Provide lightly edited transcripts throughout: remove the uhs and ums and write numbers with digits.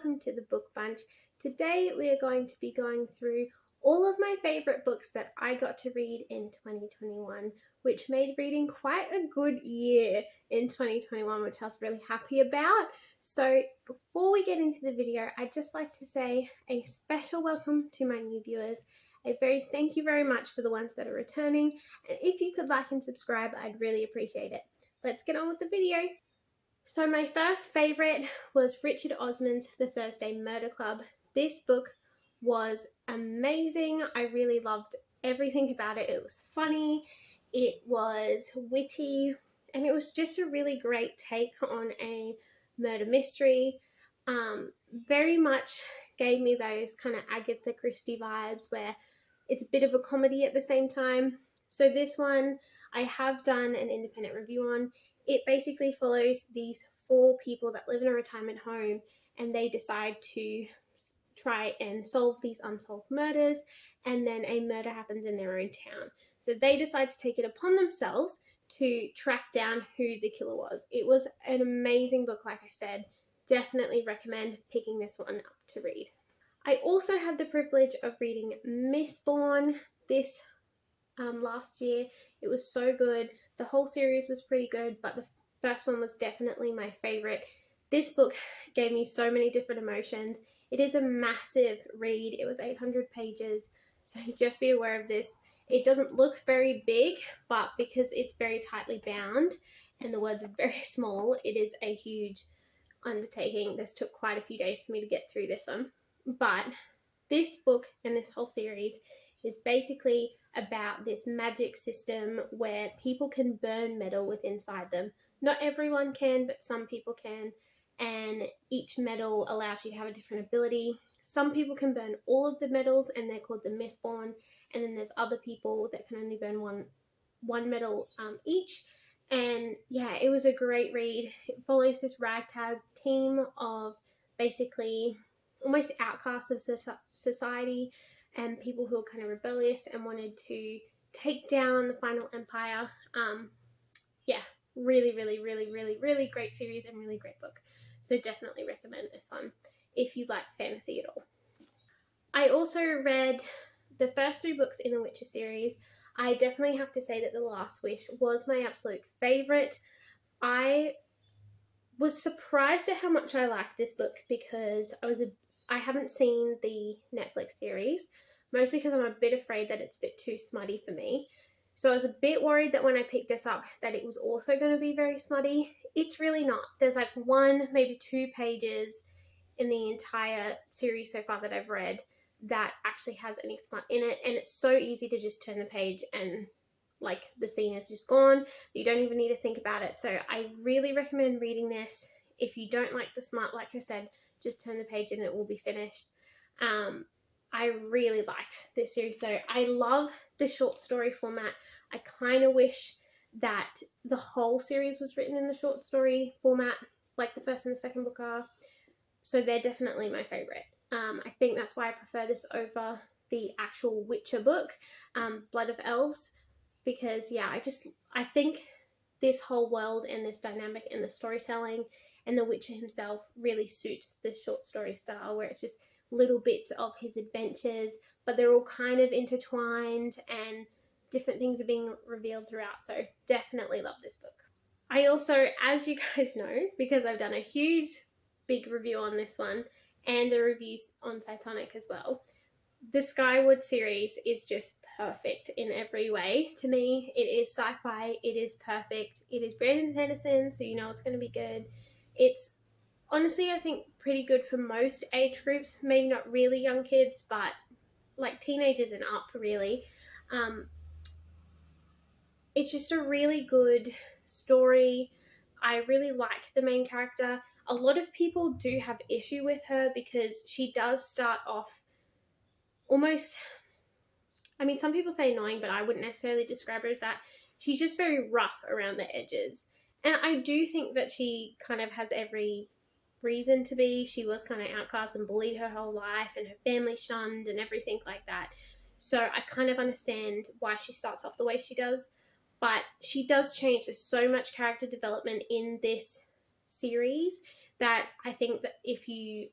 welcome to the Book Bunch. Today we are going to be going through all of my favourite books that I got to read in 2021, which made reading quite a good year in 2021, which I was really happy about. So before we get into the video, I'd just like to say a special welcome to my new viewers. A very thank you very much for the ones that are returning, and if you could like and subscribe, I'd really appreciate it. Let's get on with the video. So my first favourite was Richard Osman's The Thursday Murder Club. This book was amazing. I really loved everything about it. It was funny, it was witty, and it was just a really great take on a murder mystery. Very much gave me those kind of Agatha Christie vibes where it's a bit of a comedy at the same time. So this one I have done an independent review on. It basically follows these 4 people that live in a retirement home, and they decide to try and solve these unsolved murders, and then a murder happens in their own town. So they decide to take it upon themselves to track down who the killer was. It was an amazing book, like I said. Definitely recommend picking this one up to read. I also had the privilege of reading Mistborn this last year. It was so good. The whole series was pretty good, but the first one was definitely my favorite. This book gave me so many different emotions. It is a massive read. It was 800 pages, so just be aware of this. It doesn't look very big, but because it's very tightly bound and the words are very small, it is a huge undertaking. This took quite a few days for me to get through this one. But this book and this whole series is basically about this magic system where people can burn metal within inside them. Not everyone can, but some people can, and each metal allows you to have a different ability. Some people can burn all of the metals, and they're called the Mistborn, and then there's other people that can only burn one metal each. And yeah, it was a great read. It follows this ragtag team of basically almost outcasts of society and people who are kind of rebellious and wanted to take down the final empire. Yeah, really great series and really great book. So definitely recommend this one if you like fantasy at all. I also read the first 3 books in the Witcher series. I definitely have to say that The Last Wish was my absolute favourite. I was surprised at how much I liked this book because I haven't seen the Netflix series, mostly because I'm a bit afraid that it's a bit too smutty for me. So I was a bit worried that when I picked this up that it was also going to be very smutty. It's really not. There's like 1, maybe 2 pages in the entire series so far that I've read that actually has any smut in it, and it's so easy to just turn the page and like the scene is just gone. You don't even need to think about it. So I really recommend reading this. If you don't like the smut, like I said, just turn the page and it will be finished. I really liked this series though. I love the short story format. I kind of wish that the whole series was written in the short story format like the first and the second book are. So they're definitely my favourite. I think that's why I prefer this over the actual Witcher book, Blood of Elves, because yeah, I think this whole world and this dynamic and the storytelling and the Witcher himself really suits the short story style, where it's just little bits of his adventures, but they're all kind of intertwined and different things are being revealed throughout. So definitely love this book. I also, as you guys know, because I've done a huge big review on this one and a review on Titanic as well, the Skyward series is just perfect in every way. To me, it is sci-fi, it is perfect, it is Brandon Sanderson, so you know it's going to be good. It's honestly, I think, pretty good for most age groups, maybe not really young kids, but like teenagers and up, really. It's just a really good story. I really like the main character. A lot of people do have issue with her because she does start off almost, I mean, some people say annoying, but I wouldn't necessarily describe her as that. She's just very rough around the edges. And I do think that she kind of has every reason to be. She was kind of outcast and bullied her whole life, and her family shunned and everything like that. So I kind of understand why she starts off the way she does. But she does change. There's so much character development in this series that I think that if you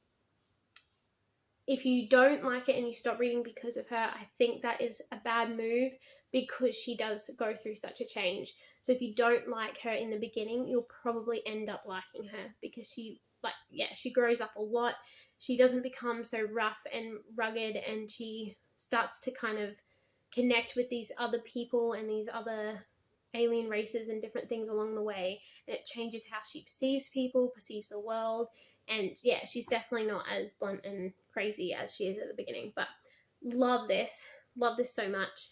if you don't like it and you stop reading because of her, I think that is a bad move, because she does go through such a change. So if you don't like her in the beginning, you'll probably end up liking her, because she grows up a lot. She doesn't become so rough and rugged, and she starts to kind of connect with these other people and these other alien races and different things along the way, and it changes how she perceives people, perceives the world. And yeah, she's definitely not as blunt and crazy as she is at the beginning. But love this so much.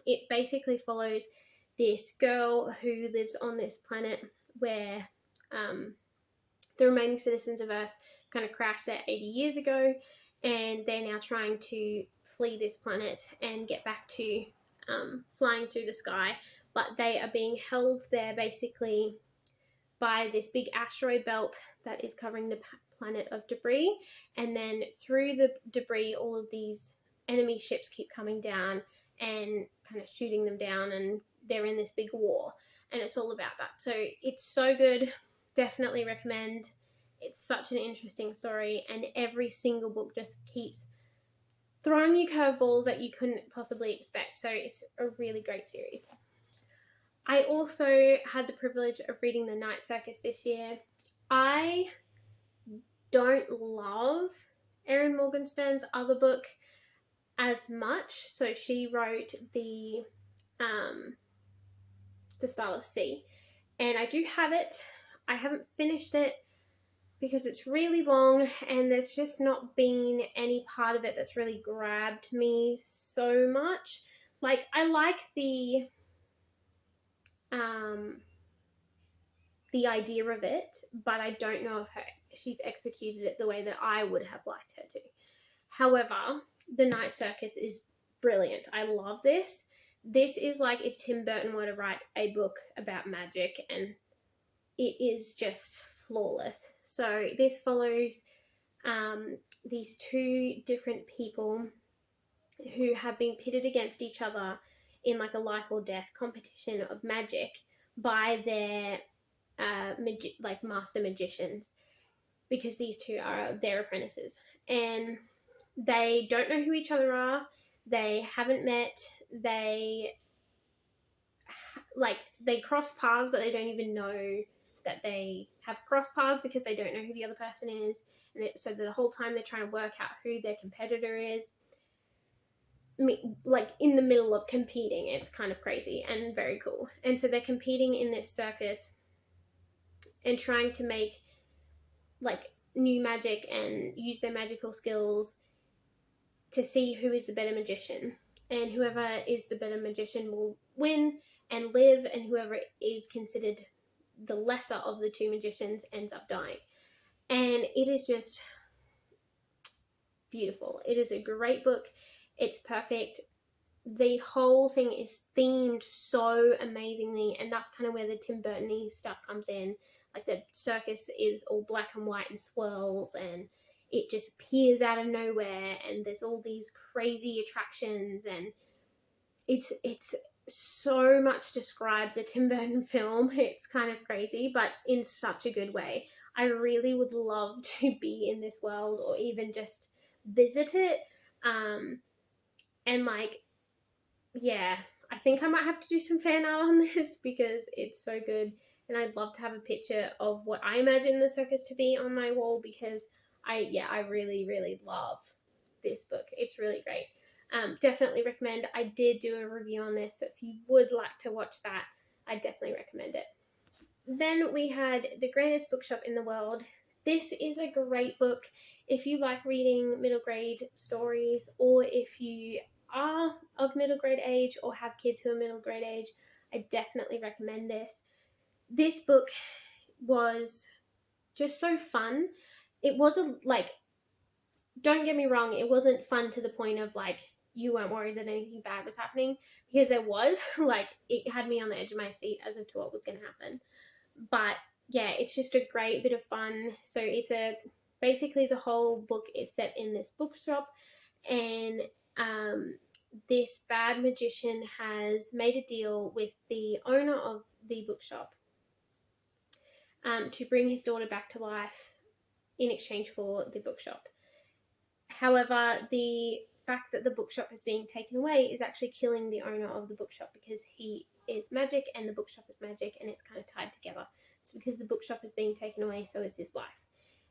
It basically follows this girl who lives on this planet where the remaining citizens of Earth kind of crashed there 80 years ago, and they're now trying to flee this planet and get back to flying through the sky. But they are being held there basically by this big asteroid belt that is covering the planet of debris. And then through the debris, all of these enemy ships keep coming down and kind of shooting them down, and they're in this big war, and it's all about that. So it's so good. Definitely recommend. It's such an interesting story, and every single book just keeps throwing you curveballs that you couldn't possibly expect. So it's a really great series. I also had the privilege of reading The Night Circus this year. I don't love Erin Morgenstern's other book as much. So she wrote the Starless Sea, and I do have it. I haven't finished it because it's really long, and there's just not been any part of it that's really grabbed me so much. Like, I like the idea of it, but I don't know if she's executed it the way that I would have liked her to. However, The Night Circus is brilliant. I love this. This is like if Tim Burton were to write a book about magic, and it is just flawless. So this follows these two different people who have been pitted against each other in like a life or death competition of magic by their master magicians, because these two are their apprentices, and they don't know who each other are. They haven't met. They cross paths, but they don't even know that they have crossed paths, because they don't know who the other person is. And so the whole time they're trying to work out who their competitor is, like in the middle of competing. It's kind of crazy and very cool. And so they're competing in this circus and trying to make like new magic and use their magical skills to see who is the better magician. And whoever is the better magician will win and live, and whoever is considered the lesser of the two magicians ends up dying. And it is just beautiful. It is a great book. It's perfect. The whole thing is themed so amazingly, and that's kind of where the Tim Burton-y stuff comes in. Like, the circus is all black and white and swirls, and it just appears out of nowhere, and there's all these crazy attractions, and it's so much describes a Tim Burton film. It's kind of crazy, but in such a good way. I really would love to be in this world, or even just visit it. And like, yeah, I think I might have to do some fan art on this, because it's so good. And I'd love to have a picture of what I imagine the circus to be on my wall, because I really, really love this book. It's really great. Definitely recommend. I did do a review on this, so if you would like to watch that, I definitely recommend it. Then we had The Grandest Bookshop in the World. This is a great book if you like reading middle grade stories, or if you are of middle grade age or have kids who are middle grade age. I definitely recommend this. This book was just so fun. It wasn't like, don't get me wrong, it wasn't fun to the point of like you weren't worried that anything bad was happening, because there was. Like, it had me on the edge of my seat as to what was going to happen. But yeah, it's just a great bit of fun. So it's basically the whole book is set in this bookshop, and this bad magician has made a deal with the owner of the bookshop to bring his daughter back to life in exchange for the bookshop. However, the fact that the bookshop is being taken away is actually killing the owner of the bookshop, because he is magic and the bookshop is magic, and it's kind of tied together. So because the bookshop is being taken away, so is his life.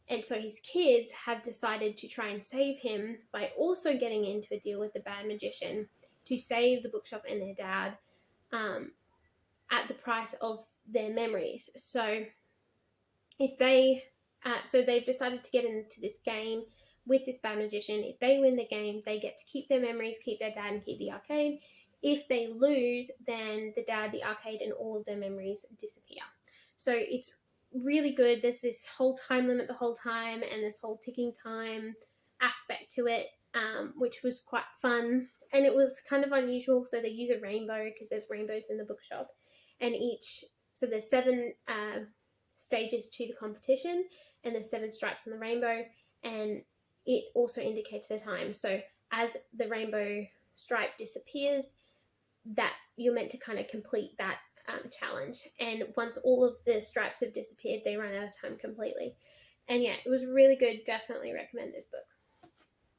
And so his kids have decided to try and save him by also getting into a deal with the bad magician to save the bookshop and their dad, at the price of their memories. So if they, so they've decided to get into this game with this bad magician. If they win the game, they get to keep their memories, keep their dad, and keep the arcade. If they lose, then the dad, the arcade, and all of their memories disappear. So it's really good. There's this whole time limit the whole time, and this whole ticking time aspect to it, which was quite fun. And it was kind of unusual. So they use a rainbow, because there's rainbows in the bookshop, and so there's 7 stages to the competition, and there's 7 stripes on the rainbow, and it also indicates the time. So as the rainbow stripe disappears, that you're meant to kind of complete that challenge. And once all of the stripes have disappeared, they run out of time completely. And yeah, it was really good. Definitely recommend this book.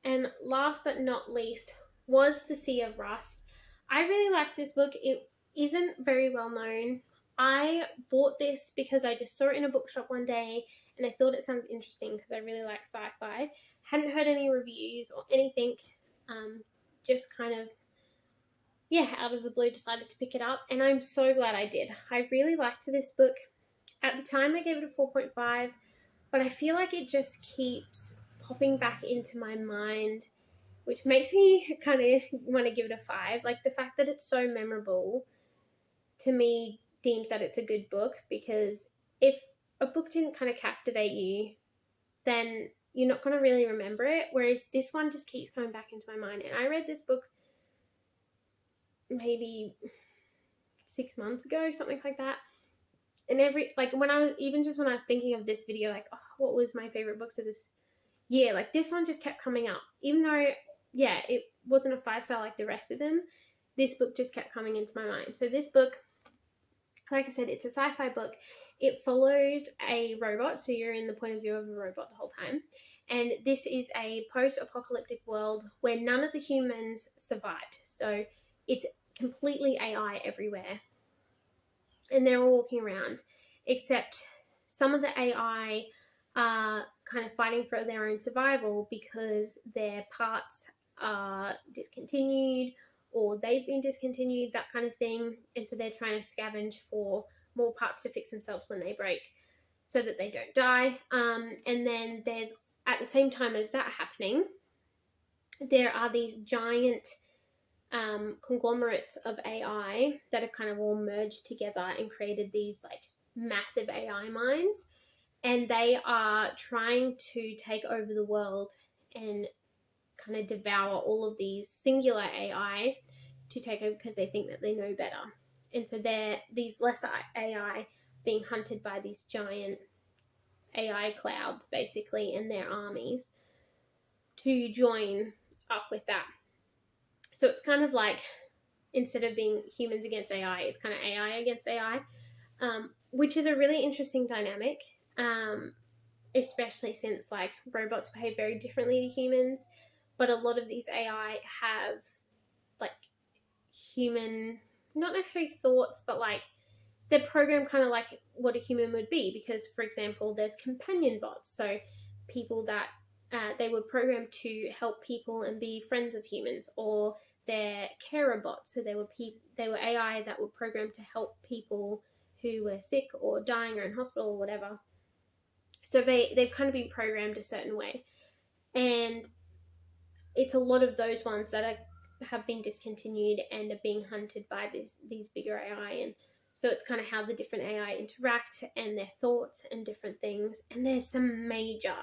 And last but not least was The Sea of Rust. I really liked this book. It isn't very well known. I bought this because I just saw it in a bookshop one day and I thought it sounded interesting because I really like sci-fi. Hadn't heard any reviews or anything. Just kind of, out of the blue decided to pick it up, and I'm so glad I did. I really liked this book. At the time I gave it a 4.5, but I feel like it just keeps popping back into my mind, which makes me kind of want to give it a 5. Like, the fact that it's so memorable, to me, deems that it's a good book, because if a book didn't kind of captivate you, then you're not going to really remember it, whereas this one just keeps coming back into my mind. And I read this book maybe 6 months ago, something like that. And when I was thinking of this video, like, oh, what was my favorite books of this year, like, this one just kept coming up. Even though, it wasn't a 5-star like the rest of them, this book just kept coming into my mind. So this book, like I said, it's a sci-fi book. It follows a robot, so you're in the point of view of a robot the whole time. And this is a post-apocalyptic world where none of the humans survived. So it's completely AI everywhere. And they're all walking around, except some of the AI are kind of fighting for their own survival because their parts are discontinued, or they've been discontinued, that kind of thing. And so they're trying to scavenge for more parts to fix themselves when they break so that they don't die. And then there's, at the same time as that happening, there are these giant conglomerates of AI that have kind of all merged together and created these like massive AI minds, and they are trying to take over the world and kind of devour all of these singular AI to take over, because they think that they know better. And so they're these lesser AI being hunted by these giant AI clouds, basically, and their armies to join up with that. So it's kind of like, instead of being humans against AI, it's kind of AI against AI, which is a really interesting dynamic, especially since like robots behave very differently to humans, but a lot of these AI have like human, not necessarily thoughts, but like they're programmed kind of like what a human would be, because, for example, there's companion bots, so people that they were programmed to help people and be friends of humans, or they're carer bots, so they were AI that were programmed to help people who were sick or dying or in hospital or whatever. So they've kind of been programmed a certain way, and it's a lot of those ones that have been discontinued and are being hunted by these bigger AI. And so it's kind of how the different AI interact and their thoughts and different things. And there's some major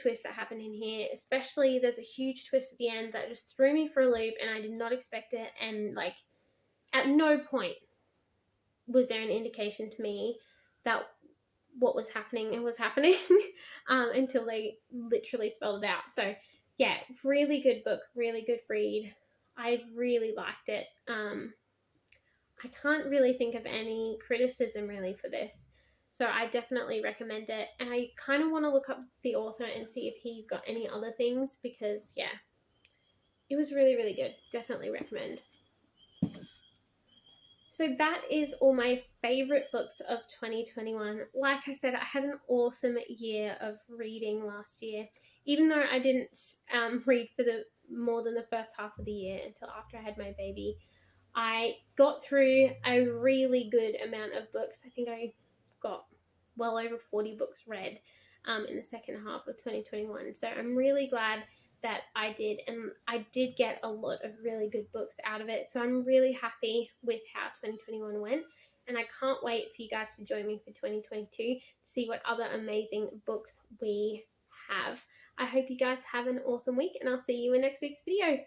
twists that happen in here, especially there's a huge twist at the end that just threw me for a loop, and I did not expect it. And like, at no point was there an indication to me that what was happening until they literally spelled it out. So yeah, really good book, really good read. I really liked it. I can't really think of any criticism really for this. So I definitely recommend it. And I kind of want to look up the author and see if he's got any other things, because, yeah, it was really, really good. Definitely recommend. So that is all my favourite books of 2021. Like I said, I had an awesome year of reading last year. Even though I didn't read for the more than the first half of the year until after I had my baby, I got through a really good amount of books. I think I got well over 40 books read in the second half of 2021. So I'm really glad that I did, and I did get a lot of really good books out of it. So I'm really happy with how 2021 went, and I can't wait for you guys to join me for 2022 to see what other amazing books we have. I hope you guys have an awesome week, and I'll see you in next week's video.